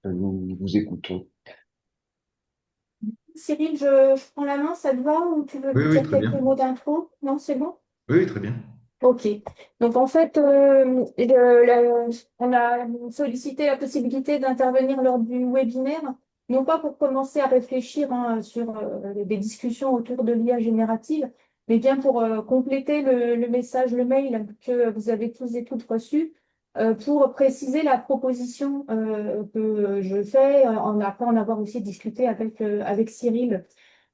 Nous vous écoutons. Cyril, je prends la main, ça te va ou tu veux Oui, oui, dire très quelques bien. mots d'intro? Non, c'est bon? Oui, oui, très bien. Ok. Donc en fait, on a sollicité la possibilité d'intervenir lors du webinaire, non pas pour commencer à réfléchir sur des discussions autour de l'IA générative, mais bien pour compléter le message, le mail que vous avez tous et toutes reçu, pour préciser la proposition que je fais, après en avoir aussi discuté avec Cyril,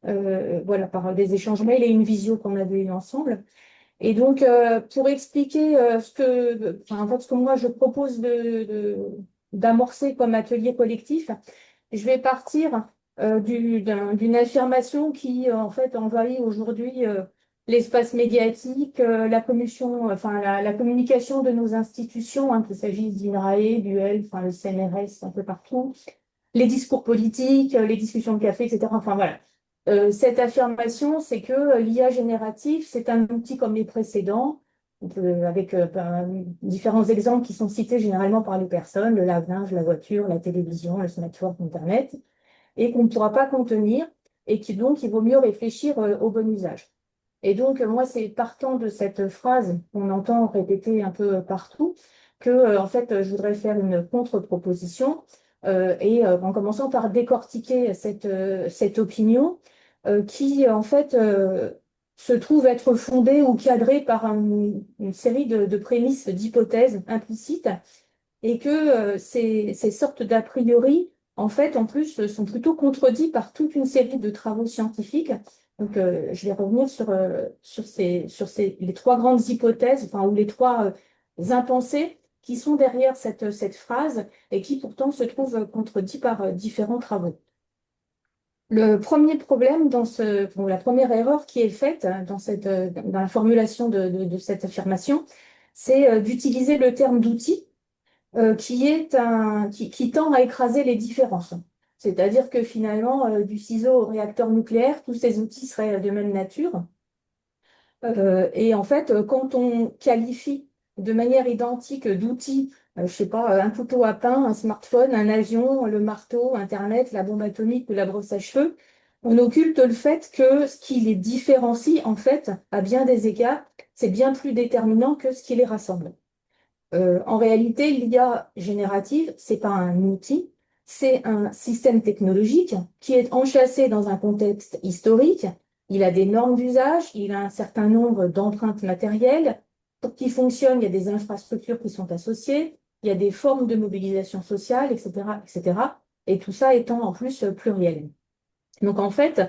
voilà, par des échanges mails et une visio qu'on avait eue ensemble. Et donc, pour expliquer en fait, ce que moi je propose d'amorcer comme atelier collectif, je vais partir d'une affirmation qui, en fait, envahit aujourd'hui l'espace médiatique, la communication de nos institutions, hein, qu'il s'agisse d'INRAE, du L, enfin, le CNRS, un peu partout, les discours politiques, les discussions de café, etc. Enfin voilà. Cette affirmation, c'est que l'IA générative, c'est un outil comme les précédents, avec différents exemples qui sont cités généralement par les personnes, le lave-linge, la voiture, la télévision, le smartphone, Internet, et qu'on ne pourra pas contenir, et qui donc il vaut mieux réfléchir au bon usage. Et donc, moi, c'est partant de cette phrase qu'on entend répéter un peu partout que, en fait, je voudrais faire une contre-proposition en commençant par décortiquer cette opinion qui, en fait, se trouve être fondée ou cadrée par une série de prémices, d'hypothèses implicites et que ces sortes d'a priori, en fait, en plus, sont plutôt contredits par toute une série de travaux scientifiques. Donc, je vais revenir les trois grandes hypothèses, enfin, ou les trois impensés qui sont derrière cette phrase et qui pourtant se trouvent contredits par différents travaux. Le premier problème la première erreur qui est faite dans la formulation de cette affirmation, c'est d'utiliser le terme d'outil qui tend à écraser les différences. C'est-à-dire que finalement, du ciseau au réacteur nucléaire, tous ces outils seraient de même nature. Et en fait, quand on qualifie de manière identique d'outils, je sais pas, un couteau à pain, un smartphone, un avion, le marteau, Internet, la bombe atomique ou la brosse à cheveux, on occulte le fait que ce qui les différencie, en fait, à bien des égards, c'est bien plus déterminant que ce qui les rassemble. En réalité, l'IA générative, c'est pas un outil, c'est un système technologique qui est enchâssé dans un contexte historique. Il a des normes d'usage, il a un certain nombre d'empreintes matérielles. Pour qu'il fonctionne, il y a des infrastructures qui sont associées, il y a des formes de mobilisation sociale, etc., etc. Et tout ça étant en plus pluriel. Donc en fait,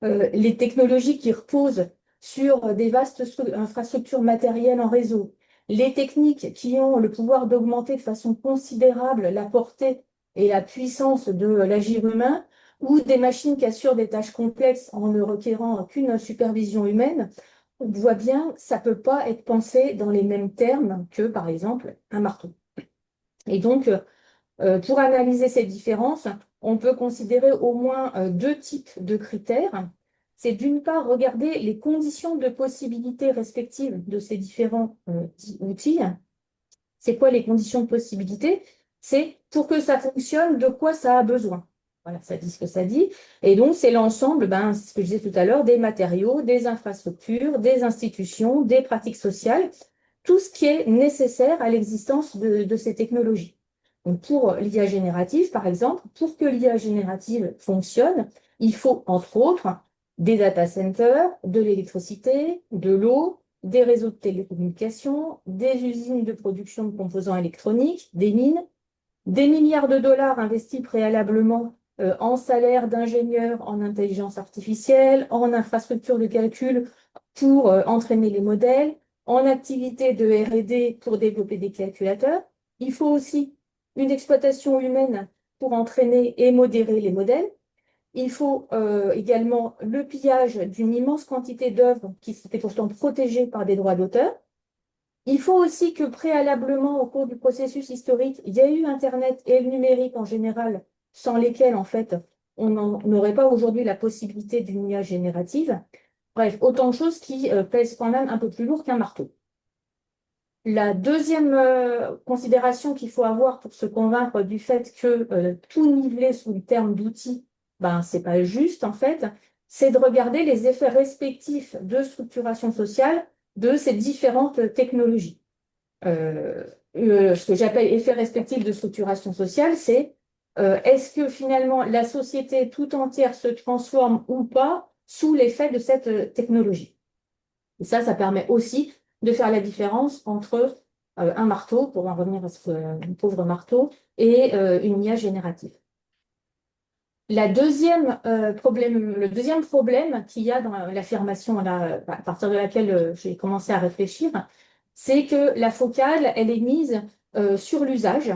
les technologies qui reposent sur des vastes infrastructures matérielles en réseau, les techniques qui ont le pouvoir d'augmenter de façon considérable la portée et la puissance de l'agir humain, ou des machines qui assurent des tâches complexes en ne requérant qu'une supervision humaine, on voit bien que ça ne peut pas être pensé dans les mêmes termes que, par exemple, un marteau. Et donc, pour analyser ces différences, on peut considérer au moins deux types de critères. C'est d'une part regarder les conditions de possibilité respectives de ces différents outils. C'est quoi les conditions de possibilité? C'est pour que ça fonctionne, de quoi ça a besoin. Voilà, ça dit ce que ça dit. Et donc, c'est l'ensemble, c'est ce que je disais tout à l'heure, des matériaux, des infrastructures, des institutions, des pratiques sociales, tout ce qui est nécessaire à l'existence de ces technologies. Donc, pour l'IA générative, par exemple, pour que l'IA générative fonctionne, il faut, entre autres, des data centers, de l'électricité, de l'eau, des réseaux de télécommunications, des usines de production de composants électroniques, des mines, des milliards de dollars investis préalablement en salaire d'ingénieurs en intelligence artificielle, en infrastructures de calcul pour entraîner les modèles, en activités de R&D pour développer des calculateurs. Il faut aussi une exploitation humaine pour entraîner et modérer les modèles. Il faut également le pillage d'une immense quantité d'œuvres qui étaient pourtant protégées par des droits d'auteur. Il faut aussi que préalablement, au cours du processus historique, il y ait eu Internet et le numérique en général, sans lesquels, en fait, n'aurait pas aujourd'hui la possibilité d'une IA générative. Bref, autant de choses qui pèsent quand même un peu plus lourd qu'un marteau. La deuxième considération qu'il faut avoir pour se convaincre du fait que tout niveler sous le terme d'outils, ben, c'est pas juste en fait, c'est de regarder les effets respectifs de structuration sociale de ces différentes technologies. Euh, ce que j'appelle effet respectif de structuration sociale, c'est est-ce que finalement la société tout entière se transforme ou pas sous l'effet de cette technologie. Et ça permet aussi de faire la différence entre un marteau, pour en revenir à ce pauvre marteau, et une IA générative. Le deuxième problème qu'il y a dans l'affirmation à partir de laquelle j'ai commencé à réfléchir, c'est que la focale, elle est mise sur l'usage.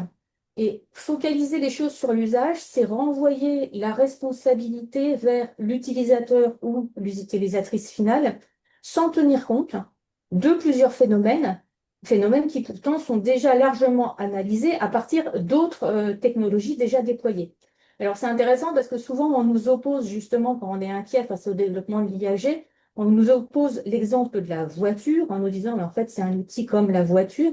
Et focaliser les choses sur l'usage, c'est renvoyer la responsabilité vers l'utilisateur ou l'utilisatrice finale, sans tenir compte de plusieurs phénomènes qui pourtant sont déjà largement analysés à partir d'autres technologies déjà déployées. Alors, c'est intéressant parce que souvent, on nous oppose, justement, quand on est inquiet face au développement de l'IAG, on nous oppose l'exemple de la voiture en nous disant, mais en fait, c'est un outil comme la voiture.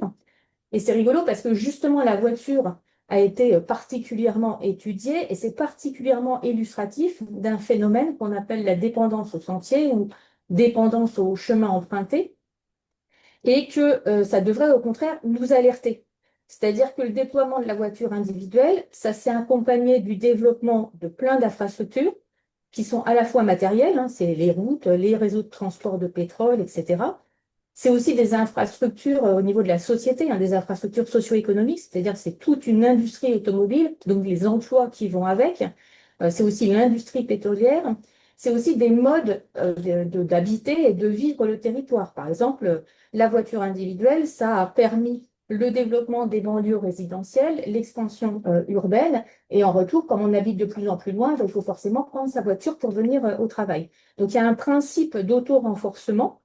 Et c'est rigolo parce que, justement, la voiture a été particulièrement étudiée et c'est particulièrement illustratif d'un phénomène qu'on appelle la dépendance au sentier ou dépendance au chemin emprunté et que ça devrait au contraire nous alerter. C'est-à-dire que le déploiement de la voiture individuelle, ça s'est accompagné du développement de plein d'infrastructures qui sont à la fois matérielles, hein, c'est les routes, les réseaux de transport de pétrole, etc. C'est aussi des infrastructures au niveau de la société, hein, des infrastructures socio-économiques, c'est-à-dire que c'est toute une industrie automobile, donc les emplois qui vont avec. C'est aussi l'industrie pétrolière. C'est aussi des modes d'habiter et de vivre le territoire. Par exemple, la voiture individuelle, ça a permis le développement des banlieues résidentielles, l'expansion urbaine, et en retour, comme on habite de plus en plus loin, il faut forcément prendre sa voiture pour venir au travail. Donc il y a un principe d'auto-renforcement,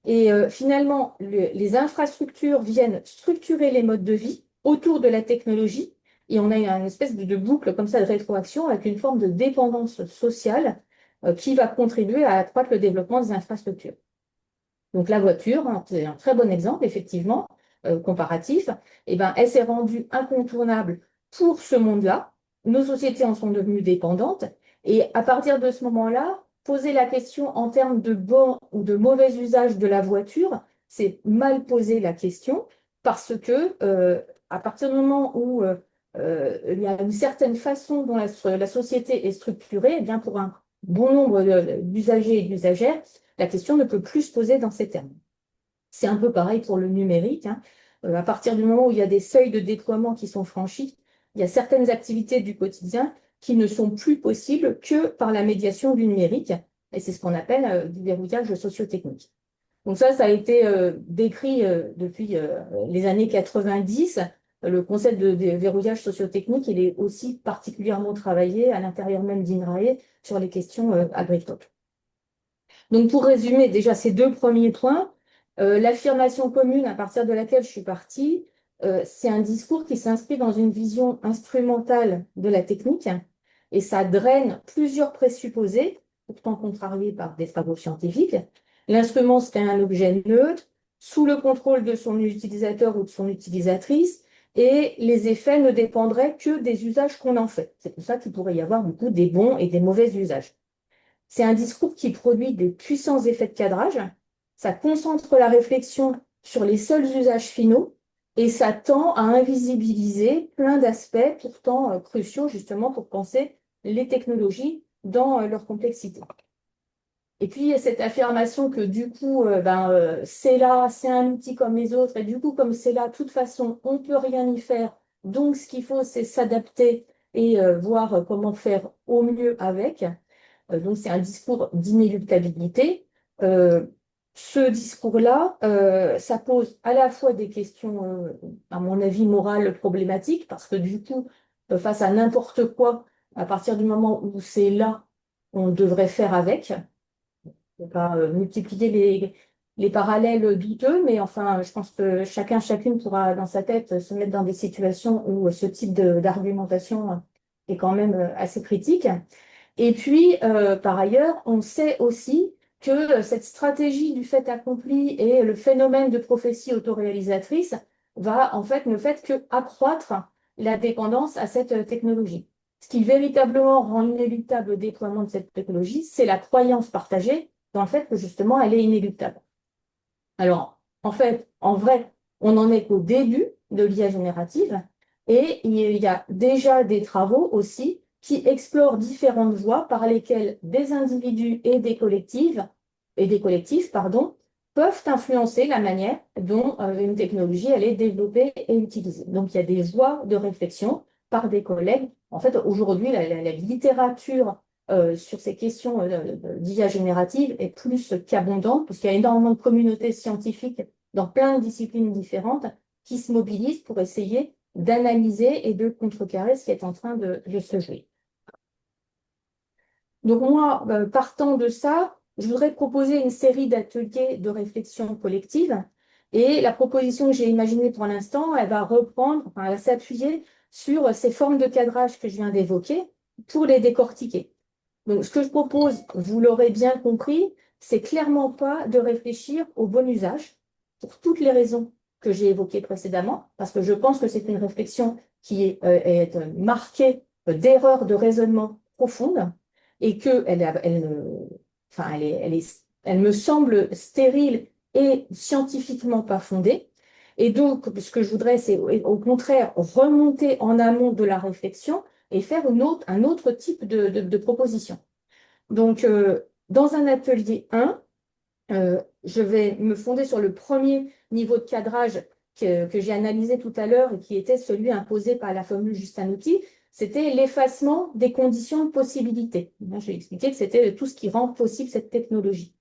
et finalement, les infrastructures viennent structurer les modes de vie autour de la technologie, et on a une espèce de boucle comme ça de rétroaction avec une forme de dépendance sociale qui va contribuer à accroître le développement des infrastructures. Donc la voiture, hein, c'est un très bon exemple, effectivement, comparatif. Eh ben, elle s'est rendue incontournable pour ce monde-là. Nos sociétés en sont devenues dépendantes. Et à partir de ce moment-là, poser la question en termes de bon ou de mauvais usage de la voiture, c'est mal poser la question parce que à partir du moment où il y a une certaine façon dont la société est structurée, eh bien pour un bon nombre d'usagers et d'usagères, la question ne peut plus se poser dans ces termes. C'est un peu pareil pour le numérique, hein. À partir du moment où il y a des seuils de déploiement qui sont franchis, il y a certaines activités du quotidien qui ne sont plus possibles que par la médiation du numérique. Et c'est ce qu'on appelle du verrouillage socio-technique. Donc ça a été décrit depuis les années 90. Le concept de verrouillage socio-technique, il est aussi particulièrement travaillé à l'intérieur même d'INRAE sur les questions agricoles. Donc, pour résumer déjà ces deux premiers points, l'affirmation commune à partir de laquelle je suis partie, c'est un discours qui s'inscrit dans une vision instrumentale de la technique et ça draine plusieurs présupposés, pourtant contrariés par des travaux scientifiques. L'instrument serait un objet neutre, sous le contrôle de son utilisateur ou de son utilisatrice, et les effets ne dépendraient que des usages qu'on en fait. C'est pour ça qu'il pourrait y avoir beaucoup des bons et des mauvais usages. C'est un discours qui produit des puissants effets de cadrage, ça concentre la réflexion sur les seuls usages finaux et ça tend à invisibiliser plein d'aspects pourtant cruciaux justement pour penser les technologies dans leur complexité. Et puis, il y a cette affirmation que du coup, c'est là, c'est un outil comme les autres, et du coup, comme c'est là, de toute façon, on ne peut rien y faire. Donc, ce qu'il faut, c'est s'adapter et voir comment faire au mieux avec. Donc, c'est un discours d'inéluctabilité. Euh, Ce discours-là, ça pose à la fois des questions, à mon avis, morales problématiques, parce que du coup, face à n'importe quoi, à partir du moment où c'est là, on devrait faire avec. On va pas multiplier les parallèles douteux, mais enfin, je pense que chacune pourra dans sa tête se mettre dans des situations où ce type d'argumentation est quand même assez critique. Et puis, par ailleurs, on sait aussi que cette stratégie du fait accompli et le phénomène de prophétie autoréalisatrice va en fait ne fait que accroître la dépendance à cette technologie. Ce qui véritablement rend inéluctable le déploiement de cette technologie, c'est la croyance partagée dans le fait que justement elle est inéluctable. Alors, en fait, en vrai, on n'en est qu'au début de l'IA générative et il y a déjà des travaux aussi qui explorent différentes voies par lesquelles des individus et des collectifs, pardon, peuvent influencer la manière dont une technologie elle est développée et utilisée. Donc, il y a des voies de réflexion par des collègues. En fait, aujourd'hui, la littérature sur ces questions d'IA générative est plus qu'abondante, parce qu'il y a énormément de communautés scientifiques dans plein de disciplines différentes qui se mobilisent pour essayer d'analyser et de contrecarrer ce qui est en train de se jouer. Donc moi, partant de ça, je voudrais proposer une série d'ateliers de réflexion collective. Et la proposition que j'ai imaginée pour l'instant, elle va reprendre, enfin, elle va s'appuyer sur ces formes de cadrage que je viens d'évoquer pour les décortiquer. Donc, ce que je propose, vous l'aurez bien compris, c'est clairement pas de réfléchir au bon usage pour toutes les raisons que j'ai évoquées précédemment, parce que je pense que c'est une réflexion qui est marquée d'erreurs de raisonnement profondes et que enfin, elle me semble stérile et scientifiquement pas fondée. Et donc, ce que je voudrais, c'est au contraire remonter en amont de la réflexion et faire un autre type de proposition. Donc, dans un atelier 1, je vais me fonder sur le premier niveau de cadrage que j'ai analysé tout à l'heure et qui était celui imposé par la formule juste un outil. C'était l'effacement des conditions de possibilité. J'ai expliqué que c'était tout ce qui rend possible cette technologie.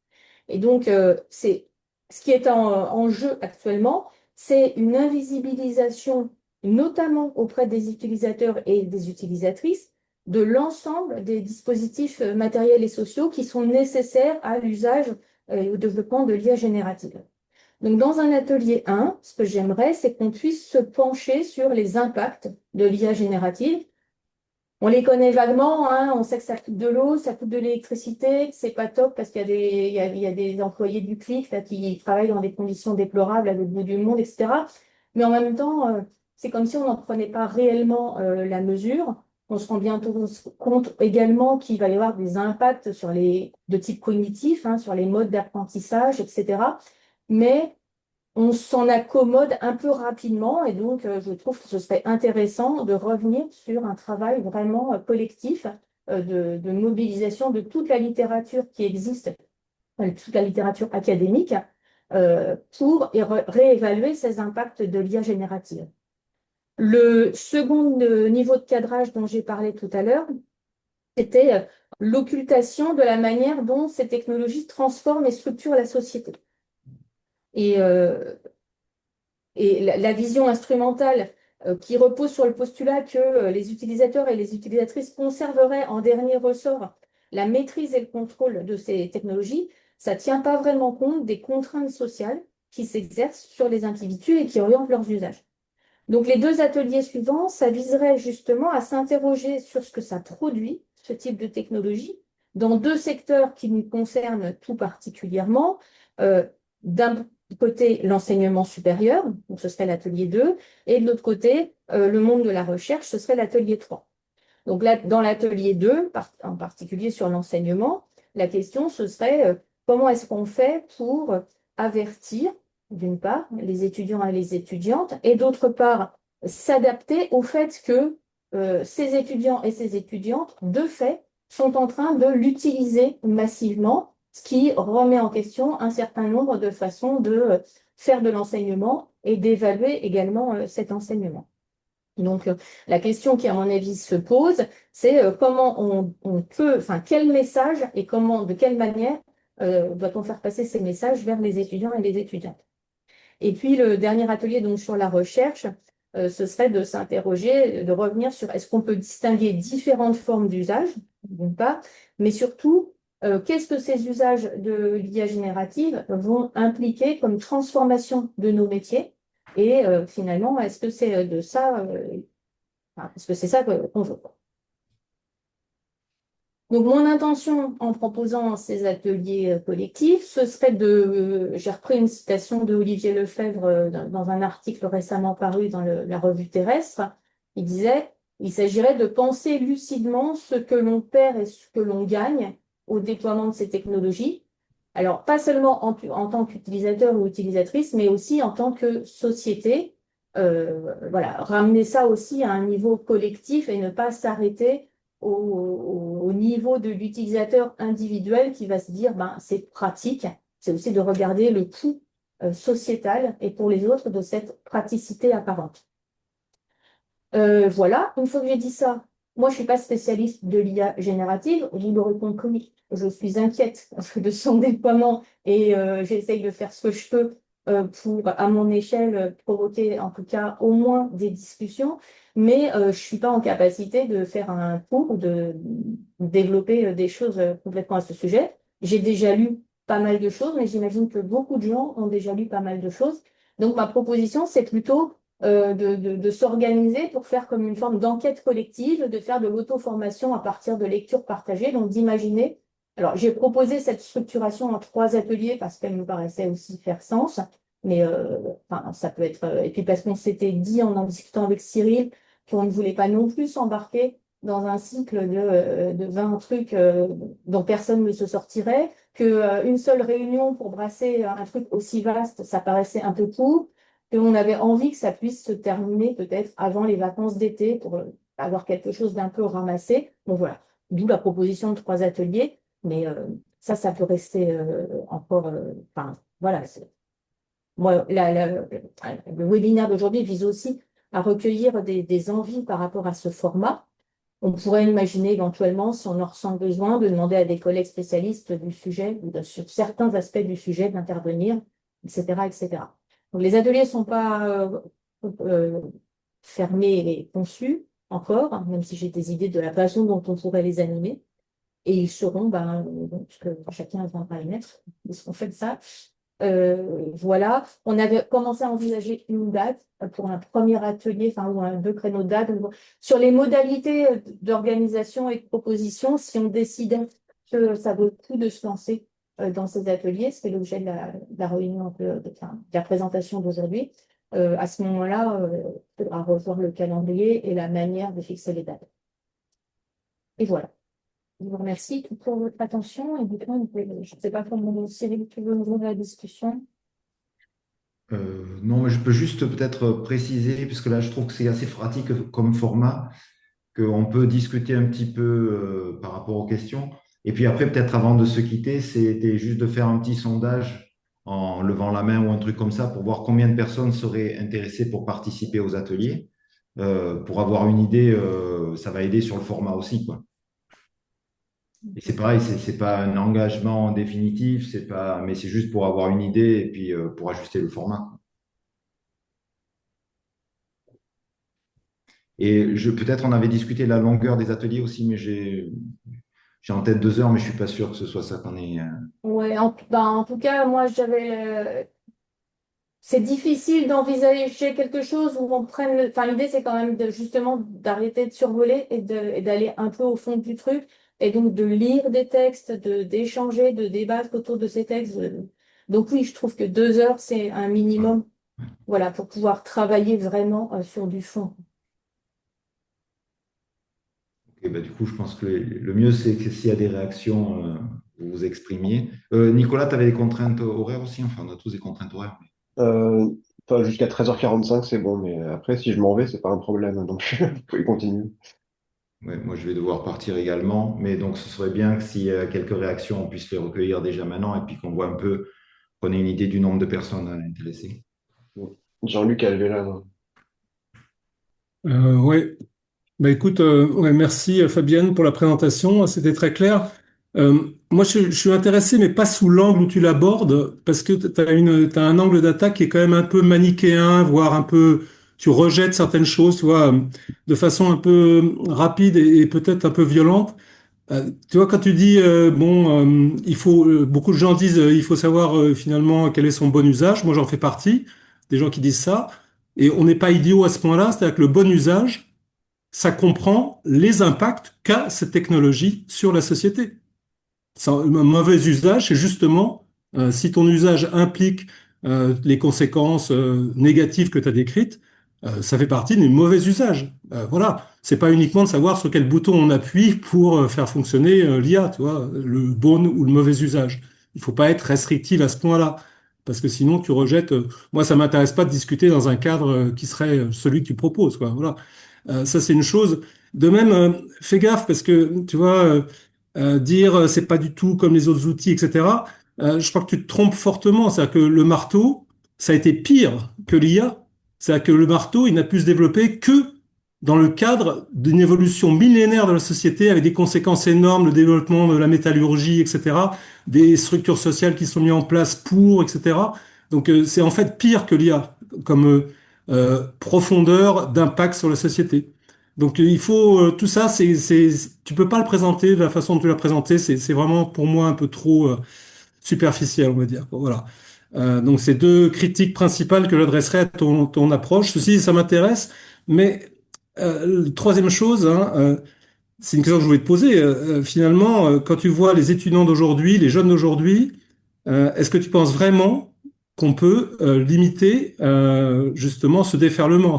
Et donc, ce qui est en jeu actuellement, c'est une invisibilisation, notamment auprès des utilisateurs et des utilisatrices, de l'ensemble des dispositifs matériels et sociaux qui sont nécessaires à l'usage et au développement de l'IA générative. Donc, dans un atelier 1, ce que j'aimerais, c'est qu'on puisse se pencher sur les impacts de l'IA générative. On les connaît vaguement, hein, on sait que ça coûte de l'eau, ça coûte de l'électricité, que c'est pas top parce qu'il y a il y a des employés du CLIC là, qui travaillent dans des conditions déplorables à l'autre bout du monde, etc. Mais en même temps, c'est comme si on n'en prenait pas réellement la mesure. On se rend bientôt compte également qu'il va y avoir des impacts de type cognitif, hein, sur les modes d'apprentissage, etc. Mais on s'en accommode un peu rapidement et donc je trouve que ce serait intéressant de revenir sur un travail vraiment collectif de mobilisation de toute la littérature qui existe, toute la littérature académique, pour réévaluer ces impacts de l'IA générative. Le second niveau de cadrage dont j'ai parlé tout à l'heure, c'était l'occultation de la manière dont ces technologies transforment et structurent la société. Et la vision instrumentale qui repose sur le postulat que les utilisateurs et les utilisatrices conserveraient en dernier ressort la maîtrise et le contrôle de ces technologies, ça ne tient pas vraiment compte des contraintes sociales qui s'exercent sur les individus et qui orientent leurs usages. Donc les deux ateliers suivants, ça viserait justement à s'interroger sur ce que ça produit, ce type de technologie, dans deux secteurs qui nous concernent tout particulièrement. D'un côté, l'enseignement supérieur, donc ce serait l'atelier 2, et de l'autre côté, le monde de la recherche, ce serait l'atelier 3. Donc là, dans l'atelier 2, en particulier sur l'enseignement, la question, ce serait comment est-ce qu'on fait pour avertir, d'une part, les étudiants et les étudiantes, et d'autre part, s'adapter au fait que ces étudiants et ces étudiantes, de fait, sont en train de l'utiliser massivement, ce qui remet en question un certain nombre de façons de faire de l'enseignement et d'évaluer également cet enseignement. Donc, la question qui, à mon avis, se pose, c'est comment on peut, enfin, quel message et comment, de quelle manière doit-on faire passer ces messages vers les étudiants et les étudiantes. Et puis, le dernier atelier, donc, sur la recherche, ce serait de s'interroger, de revenir sur est-ce qu'on peut distinguer différentes formes d'usage, d'une part, mais surtout, qu'est-ce que ces usages de l'IA générative vont impliquer comme transformation de nos métiers? Et finalement, est-ce que c'est de ça, est-ce que c'est ça qu'on veut? Donc, mon intention en proposant ces ateliers collectifs, ce serait j'ai repris une citation de Olivier Lefebvre dans un article récemment paru dans la revue Terrestre. Il disait, il s'agirait de penser lucidement ce que l'on perd et ce que l'on gagne au déploiement de ces technologies. Alors, pas seulement en tant qu'utilisateur ou utilisatrice, mais aussi en tant que société. Voilà, ramener ça aussi à un niveau collectif et ne pas s'arrêter au niveau de l'utilisateur individuel qui va se dire, ben, c'est pratique. C'est aussi de regarder le coût sociétal et pour les autres de cette praticité apparente. Voilà, une fois que j'ai dit ça, moi je suis pas spécialiste de l'IA générative, vous l'aurez compris, je suis inquiète de son déploiement et j'essaye de faire ce que je peux pour, à mon échelle, provoquer en tout cas au moins des discussions, mais je suis pas en capacité de faire un cours ou de développer des choses complètement à ce sujet. J'ai déjà lu pas mal de choses, mais j'imagine que beaucoup de gens ont déjà lu pas mal de choses. Donc ma proposition, c'est plutôt de s'organiser pour faire comme une forme d'enquête collective, de faire de l'auto-formation à partir de lectures partagées, donc d'imaginer. Alors, j'ai proposé cette structuration en 3 ateliers parce qu'elle me paraissait aussi faire sens, mais enfin, ça peut être. Et puis parce qu'on s'était dit en discutant avec Cyril qu'on ne voulait pas non plus s'embarquer dans un cycle de 20 trucs dont personne ne se sortirait, que une seule réunion pour brasser un truc aussi vaste, ça paraissait un peu court qu'on avait envie que ça puisse se terminer peut-être avant les vacances d'été pour avoir quelque chose d'un peu ramassé. Bon voilà, d'où la proposition de 3 ateliers, mais ça peut rester encore. Enfin, voilà. Moi, le webinaire d'aujourd'hui vise aussi à recueillir des envies par rapport à ce format. On pourrait imaginer éventuellement, si on en ressent le besoin, de demander à des collègues spécialistes du sujet, ou sur certains aspects du sujet, d'intervenir, etc., etc. Donc, les ateliers ne sont pas euh, fermés et conçus encore, hein, même si j'ai des idées de la façon dont on pourrait les animer. Et ils seront, ben, donc, chacun viendra y mettre, ils seront faits de ça. Voilà, on avait commencé à envisager une date pour un premier atelier, enfin, ou deux créneaux de date. Sur les modalités d'organisation et de proposition, si on décidait que ça vaut le coup de se lancer dans ces ateliers, ce qui est l'objet de la réunion, enfin, de la présentation d'aujourd'hui, à ce moment-là, il faudra revoir le calendrier et la manière de fixer les dates. Et voilà. Je vous remercie pour votre attention et maintenant, je ne sais pas comment Cyril, tu veux ouvrir la discussion. Non, mais je peux juste peut-être préciser, puisque là, je trouve que c'est assez pratique comme format, qu'on peut discuter un petit peu par rapport aux questions. Et puis après, peut-être avant de se quitter, c'était juste de faire un petit sondage en levant la main ou un truc comme ça pour voir combien de personnes seraient intéressées pour participer aux ateliers. Pour avoir une idée, ça va aider sur le format aussi, quoi. Et c'est pareil, c'est pas un engagement définitif, c'est pas, mais c'est juste pour avoir une idée et puis pour ajuster le format. Et peut-être on avait discuté de la longueur des ateliers aussi, mais j'ai en tête 2 heures, mais je suis pas sûr que ce soit ça qu'on est. Ouais, en tout cas, moi, c'est difficile d'envisager quelque chose où on prenne enfin, l'idée, c'est quand même justement d'arrêter de survoler et d'aller un peu au fond du truc. Et donc de lire des textes, d'échanger, de débattre autour de ces textes. Donc oui, je trouve que 2 heures, c'est un Voilà. minimum, voilà, pour pouvoir travailler vraiment sur du fond. Et bah, du coup, je pense que le mieux, c'est que s'il y a des réactions, vous vous exprimiez. Nicolas, tu avais des contraintes horaires aussi? Enfin, on a tous des contraintes horaires. Euh, Enfin, jusqu'à 13h45, c'est bon, mais après, si je m'en vais, c'est pas un problème, donc vous pouvez continuer. Ouais, moi, je vais devoir partir également. Mais donc, ce serait bien que s'il y a quelques réactions, on puisse les recueillir déjà maintenant et puis qu'on voit un peu, qu'on ait une idée du nombre de personnes intéressées. Jean-Luc Alvéla, non. Ouais, bah écoute, ouais, merci Fabienne pour la présentation, c'était très clair. Moi, je suis intéressé, mais pas sous l'angle où tu l'abordes, parce que t'as un angle d'attaque qui est quand même un peu manichéen, voire un peu, tu rejettes certaines choses, tu vois, de façon un peu rapide et peut-être un peu violente. Tu vois, quand tu dis, bon, beaucoup de gens disent, il faut savoir finalement quel est son bon usage. Moi, j'en fais partie, des gens qui disent ça. Et on n'est pas idiot à ce point-là, c'est-à-dire que le bon usage, ça comprend les impacts qu'a cette technologie sur la société. Un mauvais usage, c'est justement si ton usage implique les conséquences négatives que tu as décrites, ça fait partie des mauvais usages. Voilà, c'est pas uniquement de savoir sur quel bouton on appuie pour faire fonctionner l'IA, tu vois, le bon ou le mauvais usage. Il faut pas être restrictif à ce point-là, parce que sinon tu rejettes. Moi, ça m'intéresse pas de discuter dans un cadre qui serait celui que tu proposes, quoi. Voilà. Ça, c'est une chose. De même, fais gaffe parce que tu vois. Dire c'est pas du tout comme les autres outils, etc. Je crois que tu te trompes fortement. C'est-à-dire que le marteau, ça a été pire que l'IA. C'est-à-dire que le marteau, il n'a pu se développer que dans le cadre d'une évolution millénaire de la société avec des conséquences énormes, le développement de la métallurgie, etc., des structures sociales qui sont mises en place pour, etc. Donc c'est en fait pire que l'IA comme profondeur d'impact sur la société. Donc il faut tout ça, tu peux pas le présenter de la façon dont tu l'as présenté. C'est vraiment pour moi un peu trop superficiel, on va dire. Voilà. Donc c'est deux critiques principales que j'adresserai à ton approche. Ceci, ça m'intéresse, mais troisième chose, hein, c'est une question que je voulais te poser. Finalement, quand tu vois les étudiants d'aujourd'hui, les jeunes d'aujourd'hui, est-ce que tu penses vraiment qu'on peut limiter justement ce déferlement?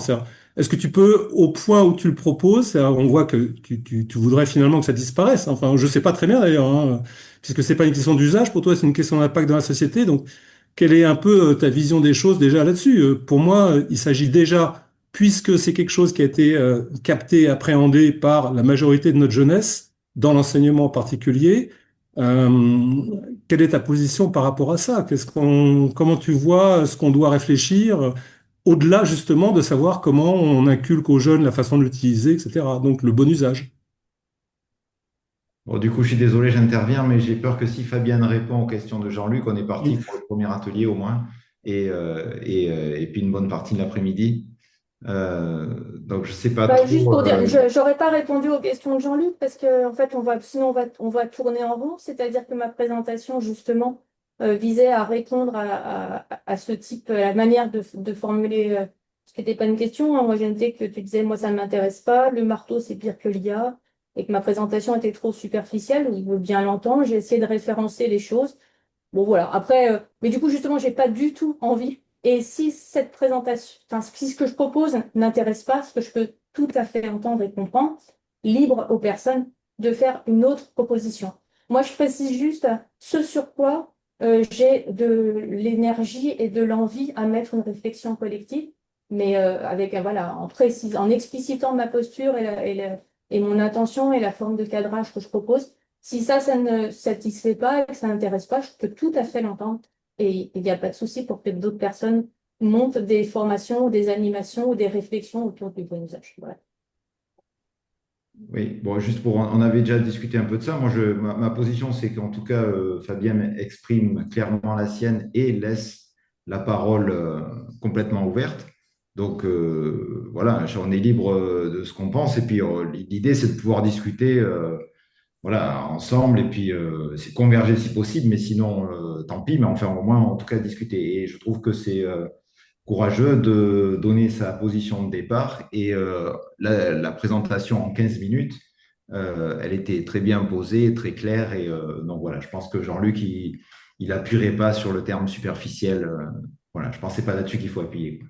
Est-ce que tu peux, au point où tu le proposes, on voit que tu voudrais finalement que ça disparaisse. Enfin, je sais pas très bien d'ailleurs, hein, puisque c'est pas une question d'usage pour toi, c'est une question d'impact dans la société. Donc, quelle est un peu ta vision des choses déjà là-dessus? Pour moi, il s'agit déjà, puisque c'est quelque chose qui a été capté, appréhendé par la majorité de notre jeunesse, dans l'enseignement en particulier. euh, Quelle est ta position par rapport à ça? Comment tu vois ce qu'on doit réfléchir au-delà justement de savoir comment on inculque aux jeunes la façon de l'utiliser, etc. Donc le bon usage. Bon, du coup, je suis désolé, j'interviens, mais j'ai peur que si Fabienne répond aux questions de Jean-Luc, on est parti pour le premier atelier au moins, et puis une bonne partie de l'après-midi. Donc, je ne sais pas Bah, juste trop. pour dire, je n'aurais pas répondu aux questions de Jean-Luc parce que en fait, sinon on va tourner en rond. C'est-à-dire que ma présentation, justement, visait à répondre à ce type, à la manière de formuler ce qui n'était pas une question. Hein. Moi, j'ai noté que tu disais, moi, ça ne m'intéresse pas. Le marteau, c'est pire que l'IA. Et que ma présentation était trop superficielle. Il veut bien l'entendre. J'ai essayé de référencer les choses. Bon, voilà. Après, mais du coup, justement, j'ai pas du tout envie. Et si cette présentation, enfin, si ce que je propose n'intéresse pas, ce que je peux tout à fait entendre et comprendre, libre aux personnes de faire une autre proposition. Moi, je précise juste ce sur quoi j'ai de l'énergie et de l'envie à mettre une réflexion collective, mais avec, voilà, en explicitant ma posture et mon intention et la forme de cadrage que je propose. Si ça ne satisfait pas et que ça n'intéresse pas, je peux tout à fait l'entendre. Et il n'y a pas de souci pour que d'autres personnes montent des formations, ou des animations ou des réflexions autour du bon usage. Voilà. Oui, bon, juste on avait déjà discuté un peu de ça. Moi, ma position, c'est qu'en tout cas, Fabienne exprime clairement la sienne et laisse la parole complètement ouverte. Donc, voilà, on est libre de ce qu'on pense. Et puis, l'idée, c'est de pouvoir discuter voilà, ensemble et puis c'est converger si possible. Mais sinon, tant pis, mais enfin, au moins, en tout cas, discuter. Et je trouve que c'est courageux de donner sa position de départ. Et la présentation en 15 minutes, elle était très bien posée, très claire. Et donc voilà, je pense que Jean-Luc, il n'appuierait pas sur le terme superficiel. Voilà, je ne pensais pas là-dessus qu'il faut appuyer.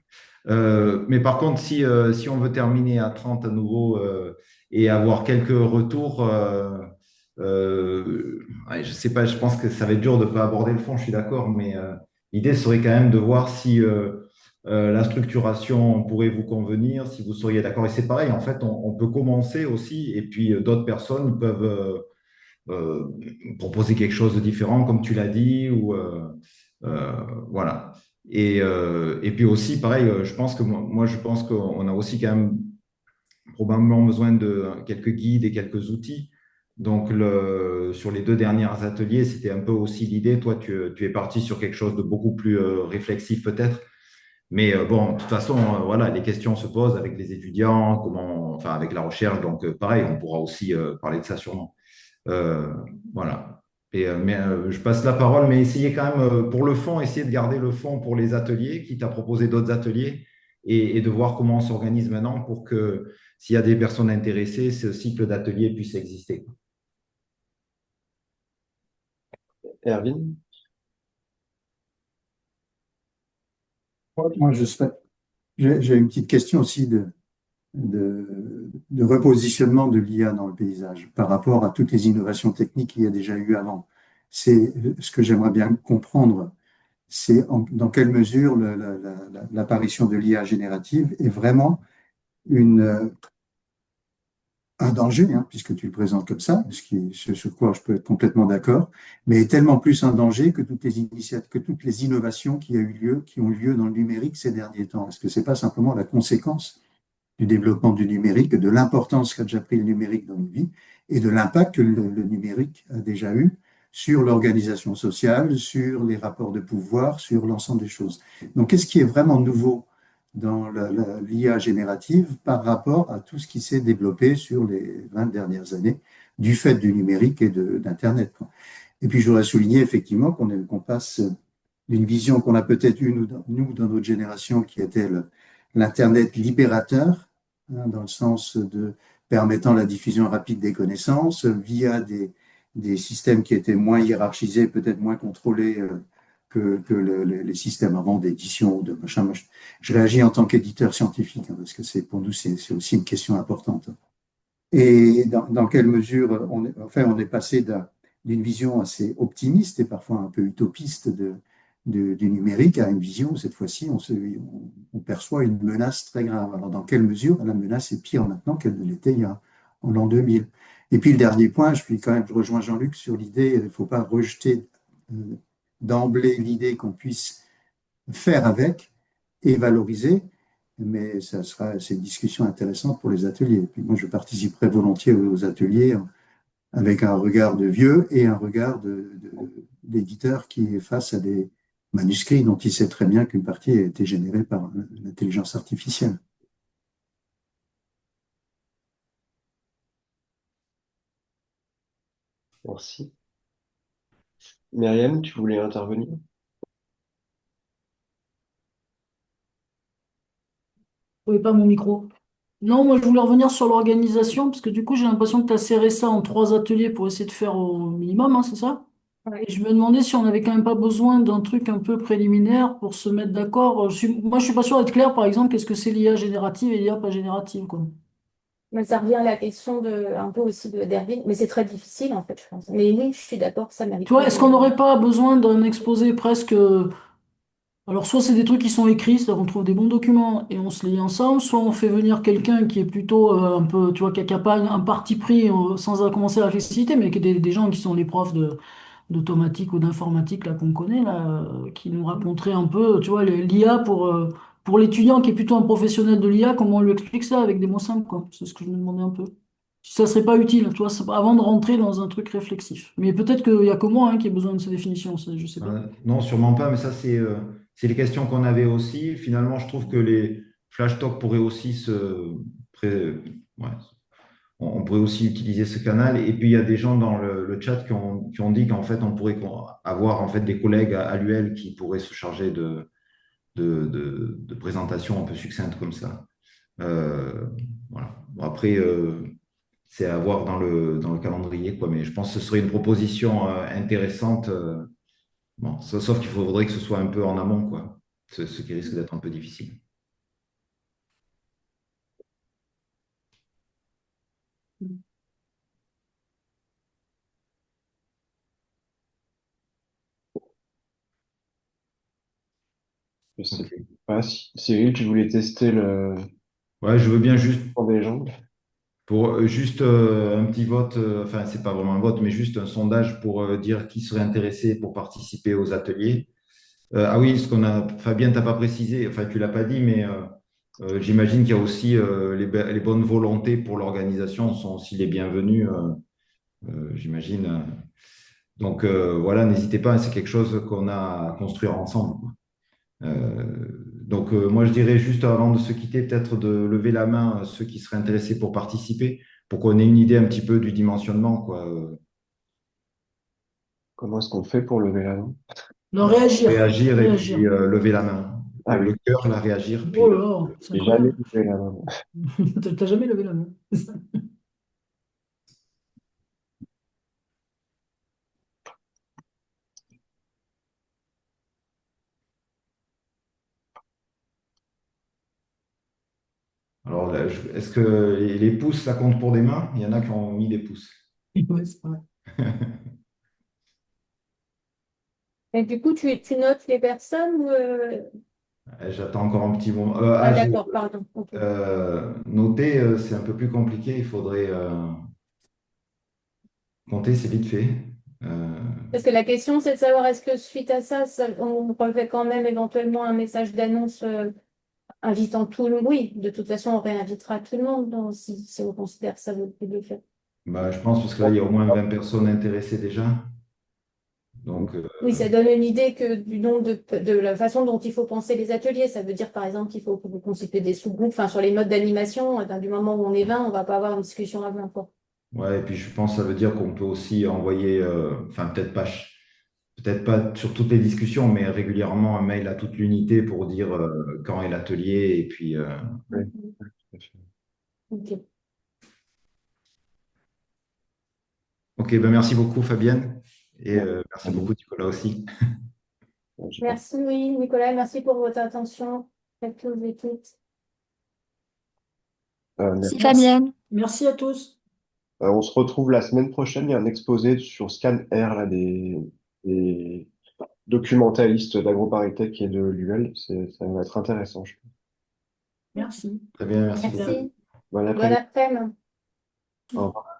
Mais par contre, si on veut terminer à 30 à nouveau et avoir quelques retours, ouais, je sais pas, je pense que ça va être dur de ne pas aborder le fond, je suis d'accord, mais l'idée serait quand même de voir si la structuration pourrait vous convenir, si vous seriez d'accord. Et c'est pareil, en fait, on peut commencer aussi, et puis d'autres personnes peuvent proposer quelque chose de différent, comme tu l'as dit, ou euh, voilà. Et puis aussi, pareil, je pense que moi, je pense qu'on a aussi quand même probablement besoin de quelques guides et quelques outils. Donc, sur les deux derniers ateliers, c'était un peu aussi l'idée. Toi, tu es parti sur quelque chose de beaucoup plus réflexif peut-être. Mais bon, de toute façon, voilà, les questions se posent avec les étudiants, enfin, avec la recherche. Donc, pareil, on pourra aussi parler de ça sûrement. Euh, voilà. Je passe la parole, mais essayez quand même, pour le fond, essayez de garder le fond pour les ateliers, quitte à proposer d'autres ateliers, et de voir comment on s'organise maintenant pour que s'il y a des personnes intéressées, ce cycle d'atelier puisse exister. Erwin? Moi, j'ai une petite question aussi de repositionnement de l'IA dans le paysage par rapport à toutes les innovations techniques qu'il y a déjà eu avant. C'est ce que j'aimerais bien comprendre, c'est dans quelle mesure l'apparition de l'IA générative est vraiment une, un danger, hein, puisque tu le présentes comme ça, ce sur quoi je peux être complètement d'accord, mais est tellement plus un danger que toutes les initiatives, que toutes les innovations qui ont eu lieu dans le numérique ces derniers temps. Est-ce que c'est pas simplement la conséquence du développement du numérique, de l'importance qu'a déjà pris le numérique dans nos vies et de l'impact que le numérique a déjà eu sur l'organisation sociale, sur les rapports de pouvoir, sur l'ensemble des choses. Donc, qu'est-ce qui est vraiment nouveau dans l'IA générative par rapport à tout ce qui s'est développé sur les 20 dernières années du fait du numérique et d'Internet, quoi. Et puis, je voudrais souligner effectivement qu'on passe d'une vision qu'on a peut-être eue, nous, dans notre génération, qui était l'Internet libérateur, hein, dans le sens de permettant la diffusion rapide des connaissances via des systèmes qui étaient moins hiérarchisés, peut-être moins contrôlés que les systèmes avant d'édition ou de machin. Moi, je réagis en tant qu'éditeur scientifique, hein, parce que pour nous, c'est aussi une question importante. Et dans quelle mesure on est passé d'une vision assez optimiste et parfois un peu utopiste du numérique à une vision où cette fois-ci on perçoit une menace très grave. Alors dans quelle mesure la menace est pire maintenant qu'elle ne l'était en l'an 2000? Et puis le dernier point, je rejoins Jean-Luc sur l'idée, il ne faut pas rejeter d'emblée l'idée qu'on puisse faire avec et valoriser, mais c'est une discussion intéressante pour les ateliers. Et puis moi, je participerai volontiers aux ateliers avec un regard de vieux et un regard d'éditeur qui est face à des manuscrits dont il sait très bien qu'une partie a été générée par l'intelligence artificielle. Merci. Myriam, tu voulais intervenir? Oui, pas mon micro. Non, moi je voulais revenir sur l'organisation, parce que du coup j'ai l'impression que tu as serré ça en 3 ateliers pour essayer de faire au minimum, hein, c'est ça? Ouais. Et je me demandais si on n'avait quand même pas besoin d'un truc un peu préliminaire pour se mettre d'accord. Moi je suis pas sûr d'être clair, par exemple, qu'est-ce que c'est l'IA générative et l'IA pas générative, quoi. Mais ça revient à la question un peu aussi d'Erwin, mais c'est très difficile en fait, je pense. Mais oui, je suis d'accord, ça Tu vois, mériterait est-ce qu'on de. n'aurait pas besoin d'un exposé presque. Alors, soit c'est des trucs qui sont écrits, c'est-à-dire qu'on trouve des bons documents et on se les lit ensemble, soit on fait venir quelqu'un qui est plutôt un peu, tu vois, qui a pas un parti pris sans commencer la flexibilité, mais qui est des gens qui sont les profs d'automatique ou d'informatique là qu'on connaît, là, qui nous raconteraient un peu, tu vois, l'IA pour l'étudiant qui est plutôt un professionnel de l'IA, comment on lui explique ça avec des mots simples, quoi. C'est ce que je me demandais un peu. Si ça serait pas utile, tu vois, avant de rentrer dans un truc réflexif. Mais peut-être qu'il y a que moi hein, qui ai besoin de ces définitions, je sais pas. Non, sûrement pas, mais ça, c'est les questions qu'on avait aussi. Finalement, je trouve que les flash talks pourraient aussi ouais, on pourrait aussi utiliser ce canal. Et puis, il y a des gens dans le chat qui ont dit qu'en fait, on pourrait avoir en fait des collègues à l'UL qui pourraient se charger de présentations un peu succinctes comme ça. Euh, voilà. Bon, après, c'est à voir dans le calendrier, quoi. Mais je pense que ce serait une proposition intéressante. Bon, sauf qu'il faudrait que ce soit un peu en amont, quoi. Ce qui risque d'être un peu difficile. Je sais Ok. pas si Cyril, tu voulais tester le Ouais, je veux bien juste temps des gens. pour juste un petit vote, enfin, c'est pas vraiment un vote, mais juste un sondage pour dire qui serait intéressé pour participer aux ateliers. Ah oui, Fabien, t'as pas précisé, enfin, tu l'as pas dit, mais j'imagine qu'il y a aussi les bonnes volontés pour l'organisation sont aussi les bienvenues, j'imagine. Donc voilà, n'hésitez pas, c'est quelque chose qu'on a à construire ensemble, quoi. Donc moi, je dirais juste avant de se quitter, peut-être de lever la main ceux qui seraient intéressés pour participer, pour qu'on ait une idée un petit peu du dimensionnement, quoi. Comment est-ce qu'on fait pour lever la main? Non, réagir, Réagir et puis réagir. lever la main. Ah oui, le cœur, là, réagir. Puis, Oh là là, c'est j'ai jamais incroyable. levé la main. T'as jamais levé la main. alors, là, est-ce que les pouces, ça compte pour des mains? Il y en a qui ont mis des pouces. Ouais, c'est vrai. Et du coup, tu notes les personnes ou, J'attends encore un petit moment. Ah, d'accord, pardon. Ok. Noter, c'est un peu plus compliqué. Il faudrait compter, c'est vite fait. Euh, Parce que la question, c'est de savoir est-ce que suite à ça, on refait quand même éventuellement un message d'annonce invitant tout le monde. Oui, de toute façon, on réinvitera tout le monde si on considère que ça vaut le coup de le faire. Bah, je pense parce que là, il y a au moins 20 personnes intéressées déjà. Donc, Oui, ça donne une idée du nombre de la façon dont il faut penser les ateliers. Ça veut dire, par exemple, qu'il faut constituer des sous-groupes. Enfin, sur les modes d'animation, du moment où on est 20, on va pas avoir une discussion à 20, quoi. ouais, et puis je pense que ça veut dire qu'on peut aussi envoyer, enfin, peut-être pas sur toutes les discussions, mais régulièrement un mail à toute l'unité pour dire quand est l'atelier. Et puis, Oui, Mhm. tout à fait. Ok. ok, ben merci beaucoup, Fabienne. Et Bon, merci allez, beaucoup, Nicolas aussi. j'ai pas- Merci, oui, Nicolas, merci pour votre attention. À tous et toutes. merci. Si Merci. Fabienne. Merci à tous. On se retrouve la semaine prochaine. Il y a un exposé sur Scan Air là, des documentalistes d'AgroParisTech et de l'UL. Ça va être intéressant, je pense. Merci. Très bien, merci beaucoup. Merci. Bon Bon après-midi. après-midi. Au revoir.